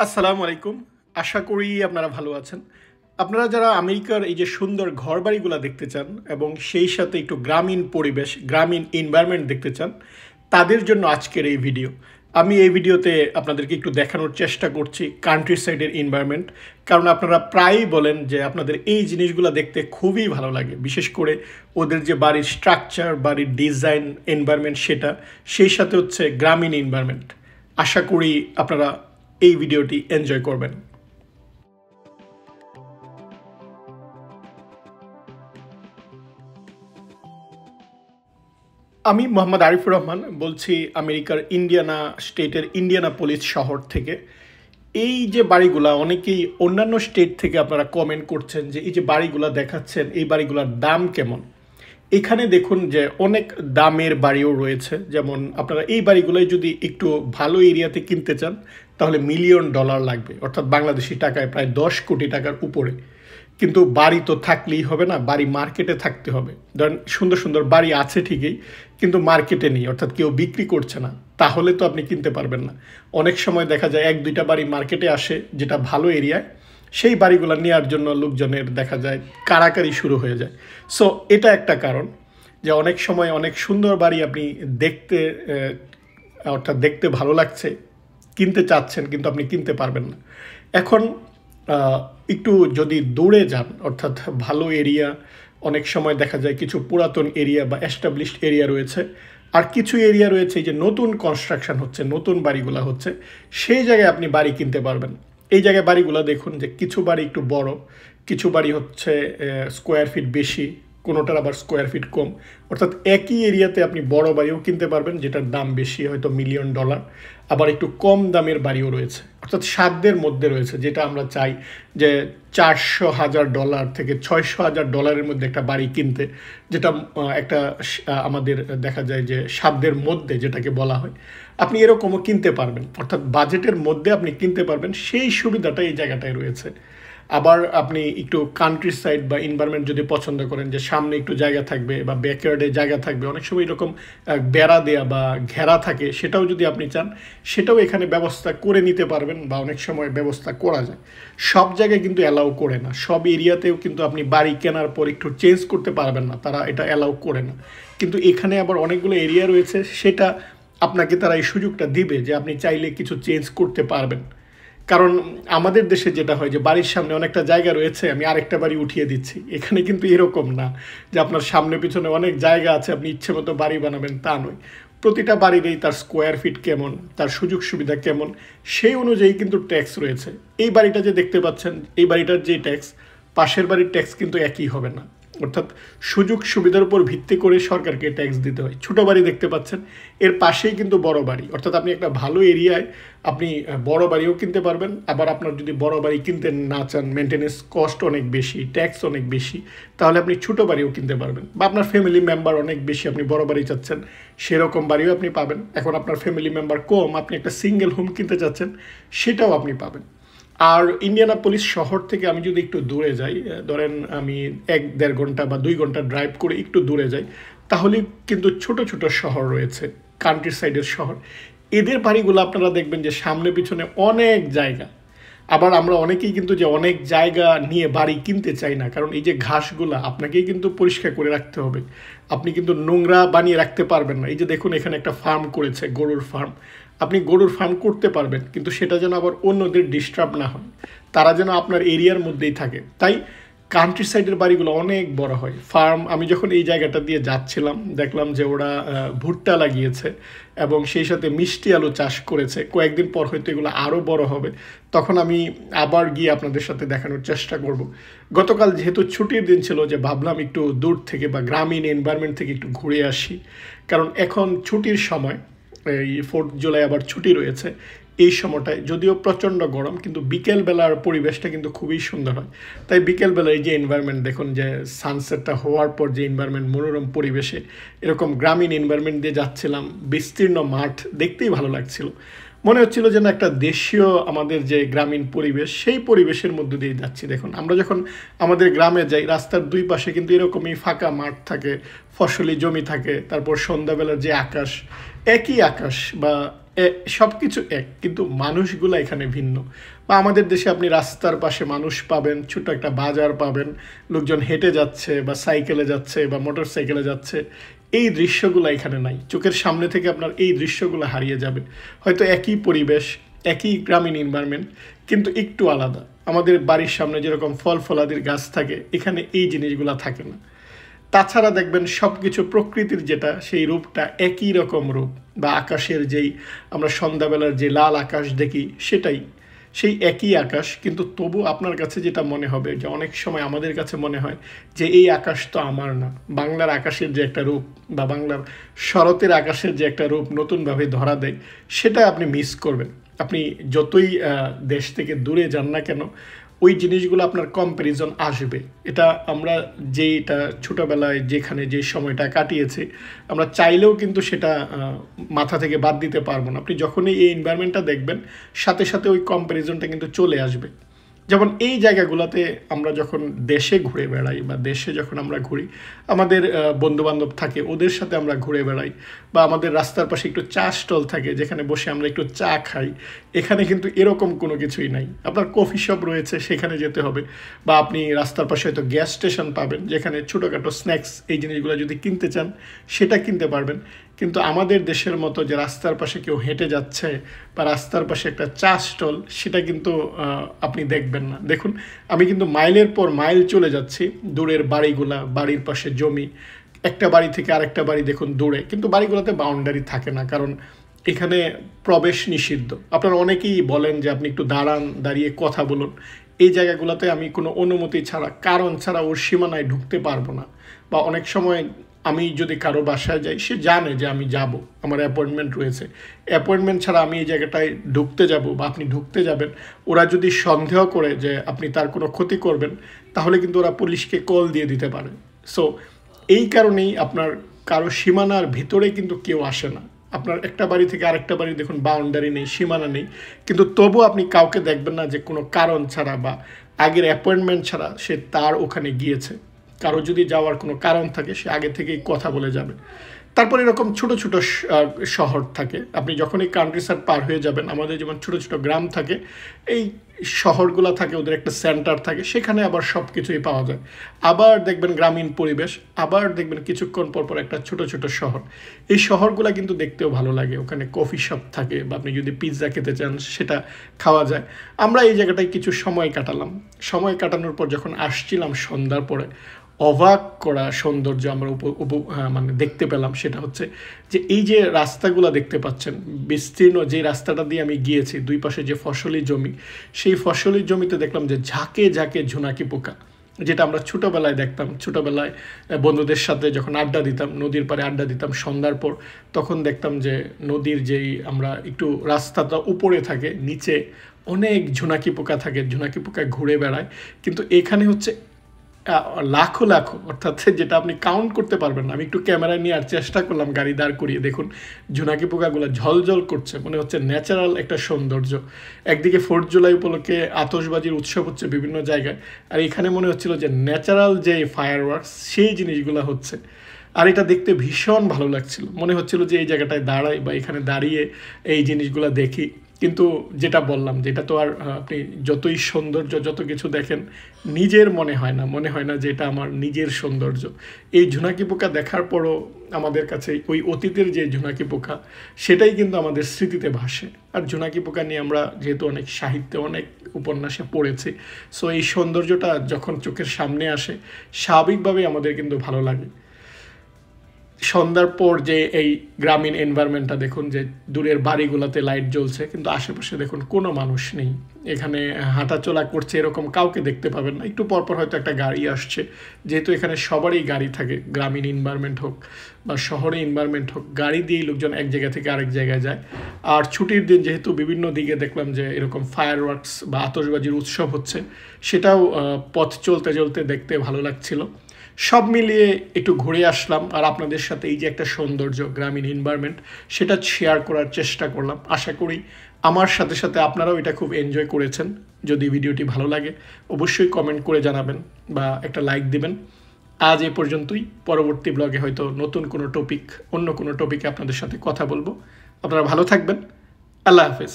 আসসালামু আলাইকুম। আশা করি আপনারা ভালো আছেন। আপনারা যারা আমেরিকার এই যে সুন্দর ঘরবাড়িগুলা দেখতে চান এবং সেই সাথে একটু গ্রামীণ পরিবেশ, গ্রামীণ এনভায়রনমেন্ট দেখতে চান, তাদের জন্য আজকের এই ভিডিও। আমি এই ভিডিওতে আপনাদেরকে একটু দেখানোর চেষ্টা করছি কান্ট্রি সাইডের এনভায়রনমেন্ট। কারণ আপনারা প্রায়ই বলেন যে আপনাদের এই জিনিসগুলো দেখতে খুবই ভালো লাগে। বিশেষ করে ওদের যে বাড়ির স্ট্রাকচার, বাড়ির ডিজাইন, এনভায়রনমেন্ট সেটা, সেই সাথে হচ্ছে গ্রামীণ এনভায়রনমেন্ট। আশা করি আপনারা এই ভিডিওটি এনজয় করবেন। আমি মোহাম্মদ আরিফুর রহমান বলছি আমেরিকার ইন্ডিয়ানা স্টেটের ইন্ডিয়ানাপোলিস শহর থেকে। এই যে বাড়িগুলা অনেকেই অন্যান্য স্টেট থেকে আপনারা কমেন্ট করছেন যে এই যে বাড়িগুলা দেখাচ্ছেন এই বাড়িগুলোর দাম কেমন। এখানে দেখুন যে অনেক দামের বাড়িও রয়েছে। যেমন আপনারা এই বাড়িগুলোই যদি একটু ভালো এরিয়াতে কিনতে চান তাহলে $1,000,000 লাগবে, অর্থাৎ বাংলাদেশি টাকায় প্রায় 10 কোটি টাকার উপরে। কিন্তু বাড়ি তো থাকলেই হবে না, বাড়ি মার্কেটে থাকতে হবে। ধরেন সুন্দর সুন্দর বাড়ি আছে ঠিকই, কিন্তু মার্কেটে নেই, অর্থাৎ কেউ বিক্রি করছে না, তাহলে তো আপনি কিনতে পারবেন না। অনেক সময় দেখা যায় 1-2টা বাড়ি মার্কেটে আসে যেটা ভালো এরিয়ায়, সেই বাড়িগুলো নেওয়ার জন্য লোকজনের দেখা যায় কাড়াকাড়ি শুরু হয়ে যায়। সো এটা একটা কারণ যে অনেক সময় অনেক সুন্দর বাড়ি আপনি দেখতে অর্থাৎ দেখতে ভালো লাগছে, কিনতে চাচ্ছেন, কিন্তু আপনি কিনতে পারবেন না। এখন একটু যদি দূরে যান, অর্থাৎ ভালো এরিয়া, অনেক সময় দেখা যায় কিছু পুরাতন এরিয়া বা এস্টাবলিশড এরিয়া রয়েছে, আর কিছু এরিয়া রয়েছে যে নতুন কনস্ট্রাকশন হচ্ছে, নতুন বাড়িগুলো হচ্ছে, সেই জায়গায় আপনি বাড়ি কিনতে পারবেন। এই জায়গায় বাড়িগুলো দেখুন যে কিছু বাড়ি একটু বড়, কিছু বাড়ি হচ্ছে স্কোয়ার ফিট বেশি, কোনোটার আবার স্কোয়ার ফিট কম। অর্থাৎ একই এরিয়াতে আপনি বড় বাড়িও কিনতে পারবেন যেটার দাম বেশি, হয়তো $1,000,000। আবার একটু কম দামের বাড়িও রয়েছে, অর্থাৎ সাধ্যের মধ্যে রয়েছে, যেটা আমরা চাই যে $400,000 থেকে $600,000 মধ্যে একটা বাড়ি কিনতে, যেটা একটা আমাদের দেখা যায় যে সাধ্যের মধ্যে যেটাকে বলা হয়, আপনি এরকমও কিনতে পারবেন। অর্থাৎ বাজেটের মধ্যে আপনি কিনতে পারবেন, সেই সুবিধাটা এই জায়গাটায় রয়েছে। আবার আপনি একটু কান্ট্রি সাইড বা এনভায়রনমেন্ট যদি পছন্দ করেন, যে সামনে একটু জায়গা থাকবে বা ব্যাকয়ার্ডে জায়গা থাকবে, অনেক সময় এরকম বেড়া দেয়া বা ঘেরা থাকে, সেটাও যদি আপনি চান সেটাও এখানে ব্যবস্থা করে নিতে পারবেন, বা অনেক সময় ব্যবস্থা করা যায়। সব জায়গায় কিন্তু অ্যালাউ করে না, সব এরিয়াতেও কিন্তু আপনি বাড়ি কেনার পর একটু চেঞ্জ করতে পারবেন না, তারা এটা অ্যালাউ করে না। কিন্তু এখানে আবার অনেকগুলো এরিয়া রয়েছে, সেটা আপনাকে তারা এই সুযোগটা দিবে যে আপনি চাইলে কিছু চেঞ্জ করতে পারবেন। কারণ আমাদের দেশে যেটা হয় যে বাড়ির সামনে অনেকটা জায়গা রয়েছে, আমি আরেকটা বাড়ি উঠিয়ে দিচ্ছি। এখানে কিন্তু এরকম না যে আপনার সামনে পিছনে অনেক জায়গা আছে, আপনি ইচ্ছে মতো বাড়ি বানাবেন, তা নয়। প্রতিটা বাড়িরই তার স্কোয়ার ফিট কেমন, তার সুযোগ সুবিধা কেমন, সেই অনুযায়ী কিন্তু ট্যাক্স রয়েছে। এই বাড়িটা যে দেখতে পাচ্ছেন, এই বাড়িটার যে ট্যাক্স, পাশের বাড়ির ট্যাক্স কিন্তু একই হবে না। অর্থাৎ সুযোগ সুবিধার উপর ভিত্তি করে সরকারকে ট্যাক্স দিতে হয়। ছোটো বাড়ি দেখতে পাচ্ছেন, এর পাশেই কিন্তু বড় বাড়ি, অর্থাৎ আপনি একটা ভালো এরিয়ায় আপনি বড় বাড়িও কিনতে পারবেন। আবার আপনার যদি বড় বাড়ি কিনতে না চান, মেনটেন্যান্স কস্ট অনেক বেশি, ট্যাক্স অনেক বেশি, তাহলে আপনি ছোটো বাড়িও কিনতে পারবেন। বা আপনার ফ্যামিলি মেম্বার অনেক বেশি, আপনি বড় বাড়ি চাচ্ছেন, সেরকম বাড়িও আপনি পাবেন। এখন আপনার ফ্যামিলি মেম্বার কম, আপনি একটা সিঙ্গেল হোম কিনতে চাচ্ছেন, সেটাও আপনি পাবেন। আর ইন্ডিয়ানাপোলিস শহর থেকে আমি যদি একটু দূরে যাই, ধরেন আমি 1-1.5 ঘন্টা বা 2 ঘন্টা ড্রাইভ করে একটু দূরে যাই, তাহলে কিন্তু ছোট ছোট শহর রয়েছে, কান্ট্রি সাইডের শহর। এদের বাড়িগুলো আপনারা দেখবেন যে সামনে পিছনে অনেক জায়গা। আবার আমরা অনেকেই কিন্তু যে অনেক জায়গা নিয়ে বাড়ি কিনতে চাই না, কারণ এই যে ঘাসগুলা আপনাকেই কিন্তু পরিষ্কার করে রাখতে হবে, আপনি কিন্তু নোংরা বানিয়ে রাখতে পারবেন না। এই যে দেখুন এখানে একটা ফার্ম করেছে, গরুর ফার্ম, আপনি গরুর ফার্ম করতে পারবেন, কিন্তু সেটা যেন আবার অন্যদের ডিস্টার্ব না হয়, তারা যেন আপনার এরিয়ার মধ্যেই থাকে। তাই কান্ট্রি সাইডের বাড়িগুলো অনেক বড় হয়। ফার্ম, আমি যখন এই জায়গাটা দিয়ে যাচ্ছিলাম দেখলাম যে ওরা ভুট্টা লাগিয়েছে এবং সেই সাথে মিষ্টি আলু চাষ করেছে। কয়েকদিন পর হয়তো এগুলো আরও বড় হবে, তখন আমি আবার গিয়ে আপনাদের সাথে দেখানোর চেষ্টা করব। গতকাল যেহেতু ছুটির দিন ছিল, যে ভাবলাম একটু দূর থেকে বা গ্রামীণ এনভায়রনমেন্ট থেকে একটু ঘুরে আসি, কারণ এখন ছুটির সময়, এই 4th জুলাই আবার ছুটি রয়েছে। এই সময়টায় যদিও প্রচণ্ড গরম, কিন্তু বিকেলবেলার পরিবেশটা কিন্তু খুবই সুন্দর হয়। তাই বিকেলবেলা এই যে এনভায়রনমেন্ট দেখুন, যে সানসেটটা হওয়ার পর যে এনভায়রনমেন্ট, মনোরম পরিবেশে এরকম গ্রামীণ এনভায়রনমেন্ট দিয়ে যাচ্ছিলাম, বিস্তীর্ণ মাঠ, দেখতেই ভালো লাগছিল। মনে হচ্ছিল যেন একটা দেশীয় আমাদের যে গ্রামীণ পরিবেশ, সেই পরিবেশের মধ্যে দিয়ে যাচ্ছি। দেখুন আমরা যখন আমাদের গ্রামে যাই, রাস্তার দুই পাশে কিন্তু এরকমই ফাঁকা মাঠ থাকে, ফসলি জমি থাকে, তারপর সন্ধ্যাবেলার যে আকাশ, একই আকাশ বা সব কিছু এক, কিন্তু মানুষগুলো এখানে ভিন্ন। বা আমাদের দেশে আপনি রাস্তার পাশে মানুষ পাবেন, ছোট একটা বাজার পাবেন, লোকজন হেঁটে যাচ্ছে বা সাইকেলে যাচ্ছে বা মোটর সাইকেলে যাচ্ছে, এই দৃশ্যগুলো এখানে নাই। চোখের সামনে থেকে আপনার এই দৃশ্যগুলো হারিয়ে যাবে। হয়তো একই পরিবেশ, একই গ্রামীণ এনভায়রনমেন্ট, কিন্তু একটু আলাদা। আমাদের বাড়ির সামনে যেরকম ফল ফলাদির গাছ থাকে, এখানে এই জিনিসগুলো থাকে না। তাছাড়া দেখবেন সব কিছু প্রকৃতির যেটা সেই রূপটা একই রকম রূপ, বা আকাশের যেই আমরা সন্ধ্যাবেলার যে লাল আকাশ দেখি সেটাই সেই একই আকাশ। কিন্তু তবু আপনার কাছে যেটা মনে হবে, যে অনেক সময় আমাদের কাছে মনে হয় যে এই আকাশ তো আমার না। বাংলার আকাশের যে একটা রূপ, বা বাংলার শরতের আকাশের যে একটা রূপ নতুনভাবে ধরা দেয়, সেটা আপনি মিস করবেন। আপনি যতই দেশ থেকে দূরে যান না কেন, ওই জিনিসগুলো আপনার কম্প্যারিজন আসবে। এটা আমরা যেটা ছোটোবেলায় যেখানে যে সময়টা কাটিয়েছি, আমরা চাইলেও কিন্তু সেটা মাথা থেকে বাদ দিতে পারবো না। আপনি যখনই এই এনভায়রনমেন্টটা দেখবেন, সাথে সাথে ওই কম্প্যারিজনটা কিন্তু চলে আসবে। যেমন এই জায়গাগুলোতে আমরা যখন দেশে ঘুরে বেড়াই, বা দেশে যখন আমরা ঘুরি, আমাদের বন্ধুবান্ধব থাকে, ওদের সাথে আমরা ঘুরে বেড়াই, বা আমাদের রাস্তার পাশে একটু চা স্টল থাকে যেখানে বসে আমরা একটু চা খাই। এখানে কিন্তু এরকম কোনো কিছুই নাই। আপনার কফি শপ রয়েছে, সেখানে যেতে হবে, বা আপনি রাস্তার পাশে হয়তো গ্যাস স্টেশন পাবেন যেখানে ছোটোখাটো স্ন্যাক্স এই জিনিসগুলো যদি কিনতে চান সেটা কিনতে পারবেন। কিন্তু আমাদের দেশের মতো যে রাস্তার পাশে কেউ হেঁটে যাচ্ছে, বা রাস্তার পাশে একটা চা স্টল, সেটা কিন্তু আপনি দেখবেন না। দেখুন, আমি কিন্তু মাইলের পর মাইল চলে যাচ্ছি, দূরের বাড়িগুলা, বাড়ির পাশে জমি, একটা বাড়ি থেকে আরেকটা বাড়ি দেখুন দূরে, কিন্তু বাড়িগুলোতে বাউন্ডারি থাকে না, কারণ এখানে প্রবেশ নিষিদ্ধ। আপনারা অনেকেই বলেন যে আপনি একটু দাঁড়ান, দাঁড়িয়ে কথা বলুন। এই জায়গাগুলোতে আমি কোনো অনুমতি ছাড়া, কারণ ছাড়া ওর সীমানায় ঢুকতে পারবো না। বা অনেক সময় আমি যদি কারো বাসায় যাই, সে জানে যে আমি যাব, আমার অ্যাপয়েন্টমেন্ট রয়েছে, অ্যাপয়েন্টমেন্ট ছাড়া আমি এই জায়গাটায় ঢুকতে যাব বা আপনি ঢুকতে যাবেন, ওরা যদি সন্দেহ করে যে আপনি তার কোনো ক্ষতি করবেন, তাহলে কিন্তু ওরা পুলিশকে কল দিয়ে দিতে পারে। সো এই কারণেই আপনার কারো সীমানার ভিতরে কিন্তু কেউ আসে না। আপনার একটা বাড়ি থেকে আরেকটা বাড়ি দেখুন বাউন্ডারি নেই, সীমানা নেই, কিন্তু তবু আপনি কাউকে দেখবেন না যে কোনো কারণ ছাড়া বা আগের অ্যাপয়েন্টমেন্ট ছাড়া সে তার ওখানে গিয়েছে। কারো যদি যাওয়ার কোনো কারণ থাকে, সে আগে থেকেই কথা বলে যাবে। তারপর এরকম ছোট ছোট শহর থাকে। আপনি যখন এই কান্ট্রি সাইড পার হয়ে যাবেন, আমাদের যেমন ছোট ছোট গ্রাম থাকে, এই শহরগুলো থাকে, ওদের একটা সেন্টার থাকে, সেখানে আবার সব কিছুই পাওয়া যায়। আবার দেখবেন গ্রামীণ পরিবেশ, আবার দেখবেন কিছুক্ষণ পর পর একটা ছোট ছোট শহর। এই শহরগুলো কিন্তু দেখতেও ভালো লাগে। ওখানে কফি শপ থাকে, বা আপনি যদি পিৎজা খেতে চান সেটা খাওয়া যায়। আমরা এই জায়গাটায় কিছু সময় কাটালাম। সময় কাটানোর পর যখন আসছিলাম সন্ধ্যার পরে, অবাক করা সৌন্দর্য আমরা মানে দেখতে পেলাম। সেটা হচ্ছে যে এই যে রাস্তাগুলো দেখতে পাচ্ছেন, বিস্তীর্ণ যে রাস্তাটা দিয়ে আমি গিয়েছি, দুই পাশে যে ফসলি জমি, সেই ফসলি জমিতে দেখলাম যে ঝাঁকে ঝাঁকে ঝুনাকি পোকা, যেটা আমরা ছোটোবেলায় দেখতাম। ছোটোবেলায় বন্ধুদের সাথে যখন আড্ডা দিতাম, নদীর পাড়ে আড্ডা দিতাম সন্ধ্যার পর, তখন দেখতাম যে নদীর যেই আমরা একটু রাস্তাটা উপরে থাকে, নিচে অনেক ঝুনাকি পোকা থাকে, ঝুনাকি পোকা ঘুরে বেড়ায়। কিন্তু এখানে হচ্ছে লাখো লাখো, অর্থাৎ যেটা আপনি কাউন্ট করতে পারবেন না। আমি একটু ক্যামেরা নিয়ে আর চেষ্টা করলাম গাড়ি দাঁড় করিয়ে, দেখুন ঝুনাকি পোকাগুলো ঝলঝল করছে, মনে হচ্ছে ন্যাচারাল একটা সৌন্দর্য। একদিকে 4th জুলাই উপলক্ষে আতশবাজির উৎসব হচ্ছে বিভিন্ন জায়গায়, আর এখানে মনে হচ্ছিল যে ন্যাচারাল যে ফায়ার ওয়ার্কস সেই জিনিসগুলো হচ্ছে। আর এটা দেখতে ভীষণ ভালো লাগছিল, মনে হচ্ছিল যে এই জায়গাটায় দাঁড়াই বা এখানে দাঁড়িয়ে এই জিনিসগুলো দেখি। কিন্তু যেটা বললাম, যেটা তো আর আপনি যতই সৌন্দর্য যত কিছু দেখেন, নিজের মনে হয় না যে এটা আমার নিজের সৌন্দর্য। এই ঝুনাকি পোকা দেখার পরও আমাদের কাছে ওই অতীতের যে ঝুনাকি পোকা, সেটাই কিন্তু আমাদের স্মৃতিতে ভাসে। আর ঝুনাকি পোকা নিয়ে আমরা যেহেতু অনেক সাহিত্যে, অনেক উপন্যাসে পড়েছি, সো এই সৌন্দর্যটা যখন চোখের সামনে আসে, স্বাভাবিকভাবেই আমাদের কিন্তু ভালো লাগে। সন্ধ্যার পর যে এই গ্রামীণ এনভায়রনমেন্টটা দেখুন, যে দূরের বাড়িগুলোতে লাইট জ্বলছে, কিন্তু আশেপাশে দেখুন কোনো মানুষ নেই। এখানে হাঁটাচলা করছে এরকম কাউকে দেখতে পাবেন না। একটু পরপর হয়তো একটা গাড়ি আসছে, যেহেতু এখানে সবারই গাড়ি থাকে, গ্রামীণ এনভায়রনমেন্ট হোক বা শহরে এনভায়রনমেন্ট হোক, গাড়ি দিয়েই লোকজন এক জায়গা থেকে আরেক জায়গায় যায়। আর ছুটির দিন যেহেতু বিভিন্ন দিকে দেখলাম যে এরকম ফায়ার ওয়ার্কস বা আতশবাজির উৎসব হচ্ছে, সেটাও পথ চলতে চলতে দেখতে ভালো লাগছিল। সব মিলিয়ে একটু ঘুরে আসলাম, আর আপনাদের সাথে এই যে একটা সৌন্দর্য গ্রামীণ এনভায়রনমেন্ট, সেটা শেয়ার করার চেষ্টা করলাম। আশা করি আমার সাথে সাথে আপনারাও এটা খুব এনজয় করেছেন। যদি ভিডিওটি ভালো লাগে অবশ্যই কমেন্ট করে জানাবেন বা একটা লাইক দিবেন। আজ এই পর্যন্তই। পরবর্তী ব্লগে হয়তো নতুন কোনো টপিক, অন্য কোনো টপিকে আপনাদের সাথে কথা বলবো। আপনারা ভালো থাকবেন। আল্লাহ হাফেজ।